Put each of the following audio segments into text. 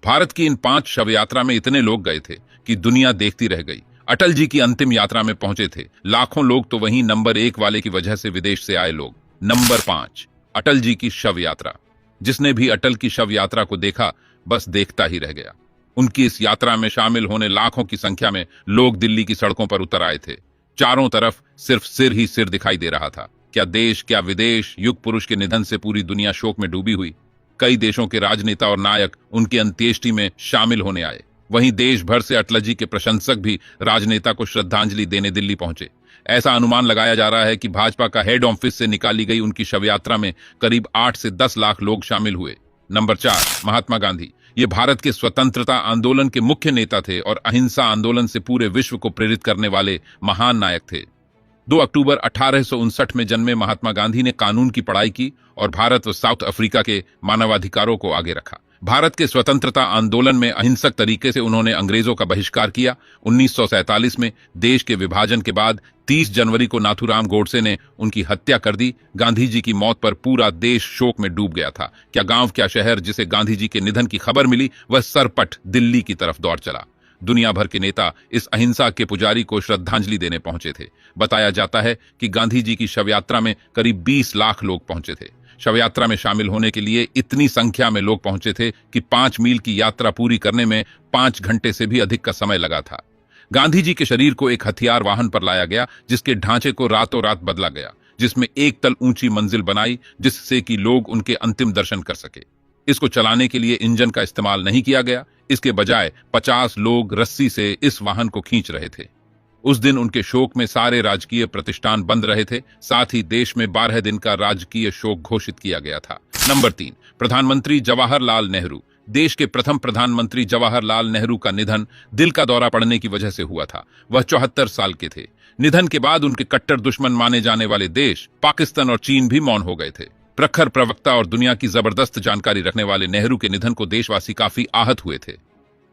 भारत की इन 5 शव यात्रा में इतने लोग गए थे कि दुनिया देखती रह गई। अटल जी की अंतिम यात्रा में पहुंचे थे लाखों लोग, तो वहीं नंबर 1 वाले की वजह से विदेश से आए लोग। नंबर 5, अटल जी की शव यात्रा। जिसने भी अटल की शव यात्रा को देखा बस देखता ही रह गया। उनकी इस यात्रा में शामिल होने लाखों की संख्या में लोग दिल्ली की सड़कों पर उतर आए थे। चारों तरफ सिर्फ सिर ही सिर दिखाई दे रहा था। क्या देश, क्या विदेश। युग पुरुष के निधन से पूरी दुनिया शोक में डूबी हुई। कई देशों के राजनेता और नायक उनकी अंत्येष्टि में शामिल होने आए। वहीं देश भर से अटल जी के प्रशंसक भी राजनेता को श्रद्धांजलि देने दिल्ली पहुंचे। ऐसा अनुमान लगाया जा रहा है कि भाजपा का हेड ऑफिस से निकाली गई उनकी शव यात्रा में करीब 8 से 10 लाख लोग शामिल हुए। नंबर 4, महात्मा गांधी। ये भारत के स्वतंत्रता आंदोलन के मुख्य नेता थे और अहिंसा आंदोलन से पूरे विश्व को प्रेरित करने वाले महान नायक थे। 2 अक्टूबर 1859 में जन्मे महात्मा गांधी ने कानून की पढ़ाई की और भारत व साउथ अफ्रीका के मानवाधिकारों को आगे रखा। भारत के स्वतंत्रता आंदोलन में अहिंसक तरीके से उन्होंने अंग्रेजों का बहिष्कार किया। 1947 में देश के विभाजन के बाद 30 जनवरी को नाथूराम गोडसे ने उनकी हत्या कर दी। गांधी जी की मौत पर पूरा देश शोक में डूब गया था। क्या गांव, क्या शहर जिसे गांधी जी के निधन की खबर मिली वह सरपट दिल्ली की तरफ दौड़ चला। दुनिया भर के नेता इस अहिंसा के पुजारी को श्रद्धांजलि देने पहुंचे थे। बताया जाता है कि गांधी जी की शव यात्रा में करीब 20 लाख लोग पहुंचे थे। शव यात्रा में शामिल होने के लिए इतनी संख्या में लोग पहुंचे थे कि 5 मील की यात्रा पूरी करने में 5 घंटे से भी अधिक का समय लगा था। गांधी जी के शरीर को एक हथियार वाहन पर लाया गया, जिसके ढांचे को रातों रात बदला गया, जिसमें 1 तल ऊंची मंजिल बनाई जिससे कि लोग उनके अंतिम दर्शन कर सके। इसको चलाने के लिए इंजन का इस्तेमाल नहीं किया गया। इसके बजाय 50 लोग रस्सी से इस वाहन को खींच रहे थे। उस दिन उनके शोक में सारे राजकीय प्रतिष्ठान बंद रहे थे। साथ ही देश में 12 दिन का राजकीय शोक घोषित किया गया था। नंबर 3, प्रधानमंत्री जवाहरलाल नेहरू। देश के प्रथम प्रधानमंत्री जवाहरलाल नेहरू का निधन दिल का दौरा पड़ने की वजह से हुआ था। वह 74 साल के थे। निधन के बाद उनके कट्टर दुश्मन माने जाने वाले देश पाकिस्तान और चीन भी मौन हो गए थे। प्रखर प्रवक्ता और दुनिया की जबरदस्त जानकारी रखने वाले नेहरू के निधन को देशवासी काफी आहत हुए थे।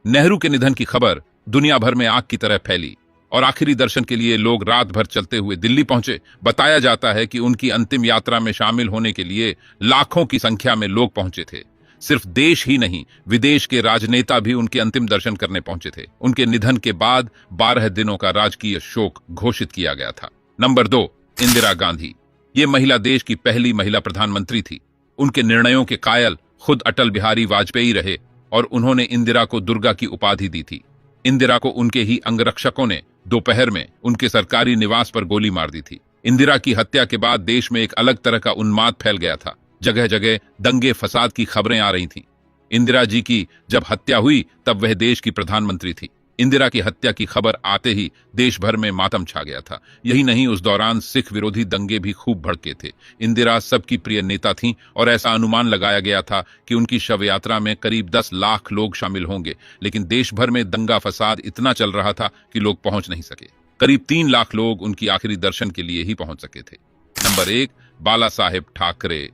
नेहरू के निधन की खबर दुनिया भर में आग की तरह फैली और आखिरी दर्शन के लिए लोग रात भर चलते हुए दिल्ली पहुंचे। बताया जाता है कि उनकी अंतिम यात्रा में शामिल होने के लिए लाखों की संख्या में लोग पहुंचे थे। सिर्फ देश ही नहीं, विदेश के राजनेता भी उनके अंतिम दर्शन करने पहुंचे थे। उनके निधन के बाद 12 दिनों का राजकीय शोक घोषित किया गया था। नंबर 2, इंदिरा गांधी। ये महिला देश की पहली महिला प्रधानमंत्री थी। उनके निर्णयों के कायल खुद अटल बिहारी वाजपेयी रहे और उन्होंने इंदिरा को दुर्गा की उपाधि दी थी। इंदिरा को उनके ही अंगरक्षकों ने दोपहर में उनके सरकारी निवास पर गोली मार दी थी। इंदिरा की हत्या के बाद देश में एक अलग तरह का उन्माद फैल गया था। जगह जगह दंगे फसाद की खबरें आ रही थीं। इंदिरा जी की जब हत्या हुई तब वह देश की प्रधानमंत्री थी। इंदिरा की हत्या की खबर आते ही देश भर में मातम छा गया था। यही नहीं, उस दौरान सिख विरोधी दंगे भी खूब भड़के थे। इंदिरा सबकी प्रिय नेता थीं और ऐसा अनुमान लगाया गया था कि उनकी शव यात्रा में करीब 10 लाख लोग शामिल होंगे। लेकिन देश भर में दंगा फसाद इतना चल रहा था कि लोग पहुंच नहीं सके। करीब 3 लाख लोग उनकी आखिरी दर्शन के लिए ही पहुंच सके थे। नंबर 1, बाला साहेब ठाकरे।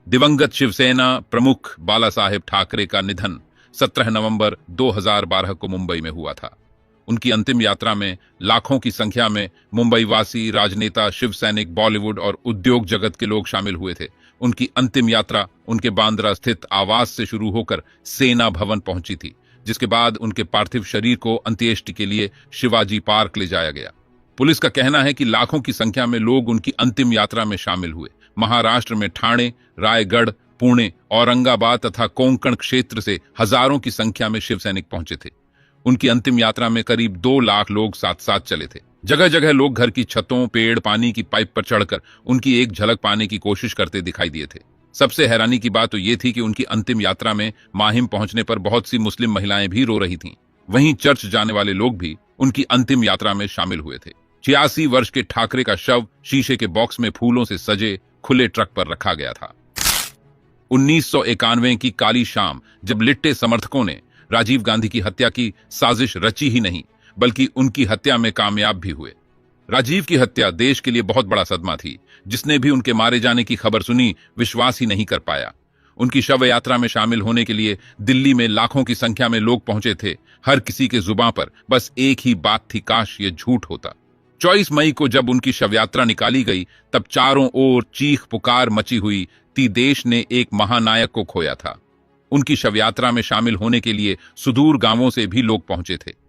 दिवंगत शिवसेना प्रमुख बाला साहेब ठाकरे का निधन 17 नवंबर 2012 को मुंबई में हुआ था। उनकी अंतिम यात्रा में लाखों की संख्या में मुंबई वासी, राजनेता, शिव सैनिक, बॉलीवुड और उद्योग जगत के लोग शामिल हुए थे। उनकी अंतिम यात्रा उनके बांद्रा स्थित आवास से शुरू होकर सेना भवन पहुंची थी, जिसके बाद उनके पार्थिव शरीर को अंत्येष्टि के लिए शिवाजी पार्क ले जाया गया। पुलिस का कहना है कि लाखों की संख्या में लोग उनकी अंतिम यात्रा में शामिल हुए। महाराष्ट्र में ठाणे, रायगढ़, पुणे, औरंगाबाद तथा कोंकण क्षेत्र से हजारों की संख्या में शिव सैनिक पहुंचे थे। उनकी अंतिम यात्रा में करीब 2 लाख लोग साथ साथ चले थे। जगह जगह लोग घर की छतों, पेड़, पानी की पाइप पर चढ़कर उनकी एक झलक पाने की कोशिश करते दिखाई दिए थे। सबसे हैरानी की बात तो ये थी कि उनकी अंतिम यात्रा में माहिम पहुंचने पर बहुत सी मुस्लिम महिलाएं भी रो रही थीं। वहीं चर्च जाने वाले लोग भी उनकी अंतिम यात्रा में शामिल हुए थे। 86 वर्ष के ठाकरे का शव शीशे के बॉक्स में फूलों से सजे खुले ट्रक पर रखा गया था। 1991 की काली शाम, जब लिट्टे समर्थकों ने राजीव गांधी की हत्या की साजिश रची ही नहीं बल्कि उनकी हत्या में कामयाब भी हुए। राजीव की हत्या देश के लिए बहुत बड़ा सदमा थी। जिसने भी उनके मारे जाने की खबर सुनी विश्वास ही नहीं कर पाया। उनकी शव यात्रा में शामिल होने के लिए दिल्ली में लाखों की संख्या में लोग पहुंचे थे। हर किसी के जुबान पर बस एक ही बात थी, काश ये झूठ होता। 24 मई को जब उनकी शव यात्रा निकाली गई तब चारों ओर चीख पुकार मची हुई थी। देश ने एक महानायक को खोया था। उनकी शव यात्रा में शामिल होने के लिए सुदूर गांवों से भी लोग पहुंचे थे।